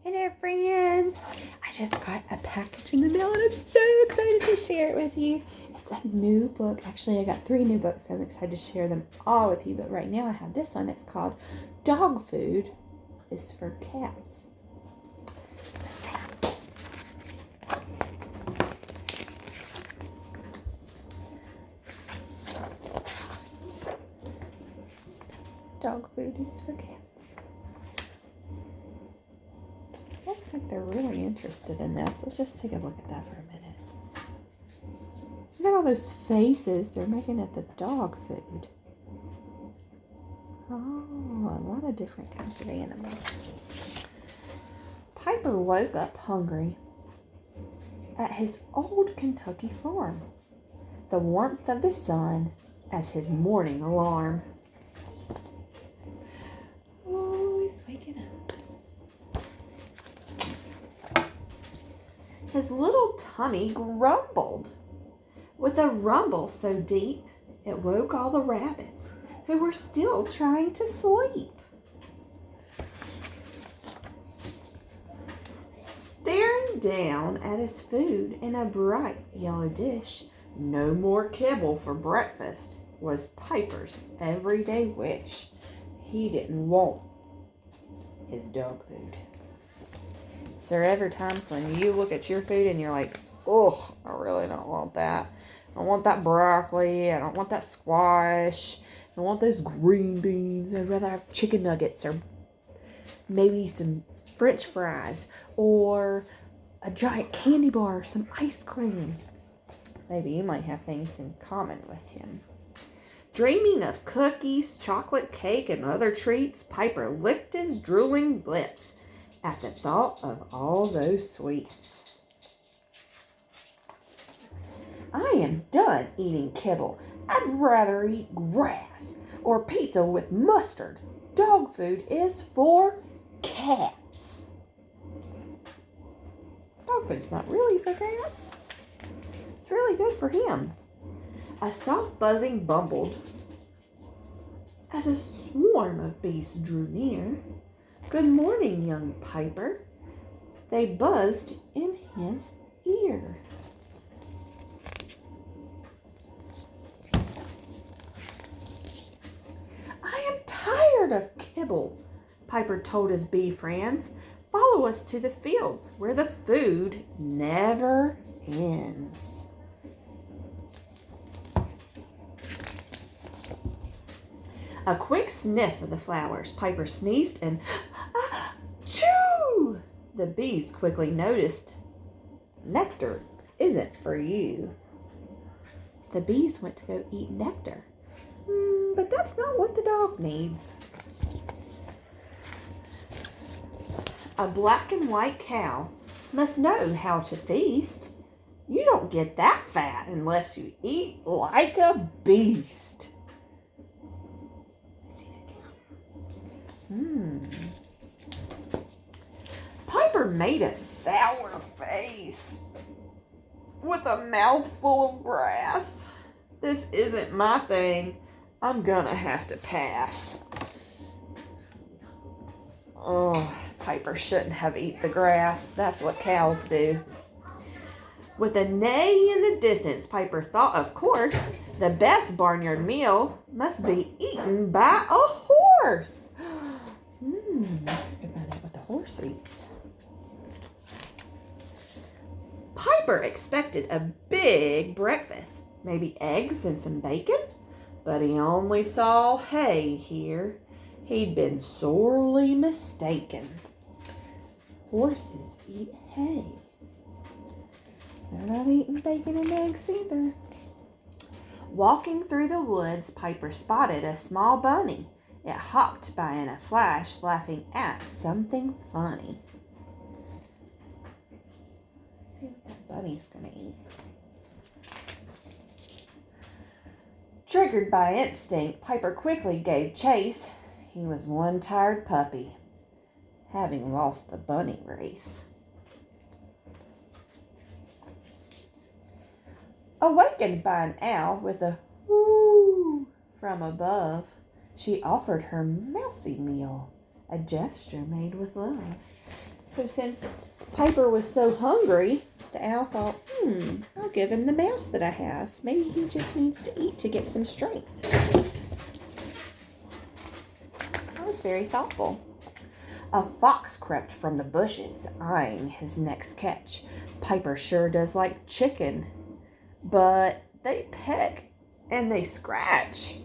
Hello, friends. I just got a package in the mail and I'm so excited to share it with you. It's a new book. Actually, I got 3 new books, so I'm excited to share them all with you. But right now I have this one. It's called Dog Food is for Cats. Let's see. Dog Food is for Cats. Looks like they're really interested in this. Let's just take a look at that for a minute. Look at all those faces they're making at the dog food. Oh, a lot of different kinds of animals. Piper woke up hungry at his old Kentucky farm. The warmth of the sun as his morning alarm. Oh, he's waking up. His little tummy grumbled with a rumble so deep it woke all the rabbits who were still trying to sleep. Staring down at his food in a bright yellow dish, no more kibble for breakfast was Piper's everyday wish. He didn't want his dog food. Is there ever times when you look at your food and you're like, oh, I really don't want that. I don't want that broccoli. I don't want that squash. I don't want those green beans. I'd rather have chicken nuggets or maybe some French fries or a giant candy bar or some ice cream. Maybe you might have things in common with him. Dreaming of cookies, chocolate cake, and other treats, Piper licked his drooling lips at the thought of all those sweets. I am done eating kibble. I'd rather eat grass or pizza with mustard. Dog food is for cats. Dog food's not really for cats. It's really good for him. A soft buzzing bumbled as a swarm of bees drew near. Good morning, young Piper. They buzzed in his ear. I am tired of kibble, Piper told his bee friends. Follow us to the fields where the food never ends. A quick sniff of the flowers. Piper sneezed and achoo! The bees quickly noticed. Nectar isn't for you. So the bees went to go eat nectar. But that's not what the dog needs. A black and white cow must know how to feast. You don't get that fat unless you eat like a beast. Piper made a sour face with a mouthful of grass. This isn't my thing. I'm gonna have to pass. Oh, Piper shouldn't have eaten the grass. That's what cows do. With a neigh in the distance, Piper thought, of course, the best barnyard meal must be eaten by a horse. Let's find out what the horse eats. Piper expected a big breakfast, maybe eggs and some bacon, but he only saw hay here. He'd been sorely mistaken. Horses eat hay. They're not eating bacon and eggs either. Walking through the woods, Piper spotted a small bunny. It hopped by in a flash, laughing at something funny. Let's see what that bunny's gonna eat. Triggered by instinct, Piper quickly gave chase. He was one tired puppy, having lost the bunny race. Awakened by an owl with a whoo from above, she offered her mousy meal, a gesture made with love. So since Piper was so hungry, the owl thought, I'll give him the mouse that I have. Maybe he just needs to eat to get some strength. That was very thoughtful. A fox crept from the bushes, eyeing his next catch. Piper sure does like chicken, but they peck and they scratch.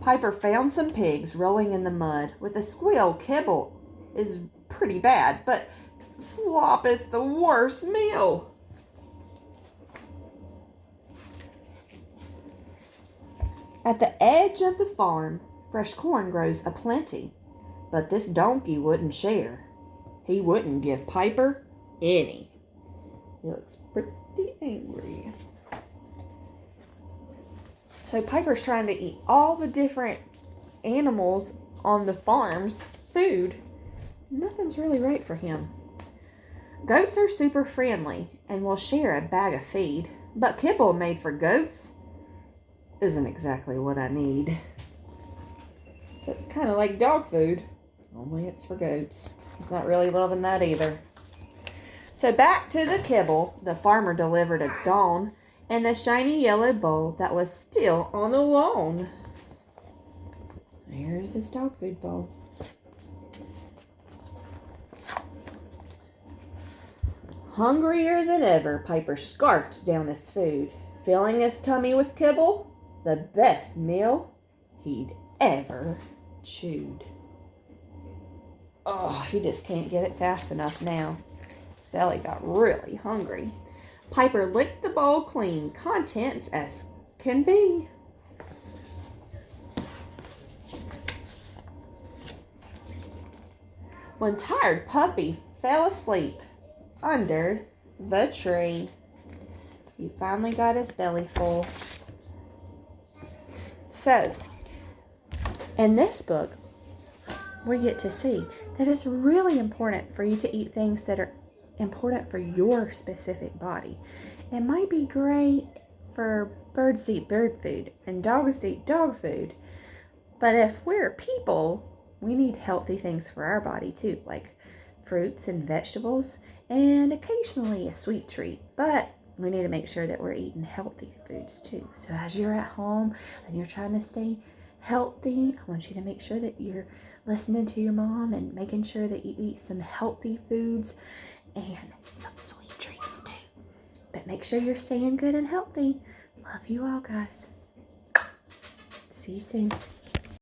Piper found some pigs rolling in the mud. With a squeal, kibble is pretty bad, but slop is the worst meal. At the edge of the farm, fresh corn grows aplenty, but this donkey wouldn't share. He wouldn't give Piper any. He looks pretty angry. So Piper's trying to eat all the different animals on the farm's food. Nothing's really right for him. Goats are super friendly and will share a bag of feed, but kibble made for goats isn't exactly what I need. So it's kind of like dog food, only it's for goats. He's not really loving that either. So back to the kibble, the farmer delivered at dawn and the shiny yellow bowl that was still on the lawn. Here's his dog food bowl. Hungrier than ever, Piper scarfed down his food, filling his tummy with kibble, the best meal he'd ever chewed. Oh, he just can't get it fast enough now. His belly got really hungry. Piper licked the bowl clean, contents as can be. When tired puppy fell asleep under the tree. He finally got his belly full. So, in this book, we get to see that it's really important for you to eat things that are important for your specific body. It might be great for birds to eat bird food and dogs to eat dog food, but if we're people, we need healthy things for our body too, like fruits and vegetables and occasionally a sweet treat. But we need to make sure that we're eating healthy foods too. So as you're at home and you're trying to stay healthy, I want you to make sure that you're listening to your mom and making sure that you eat some healthy foods and some sweet treats too. But make sure you're staying good and healthy. Love you all, guys. See you soon.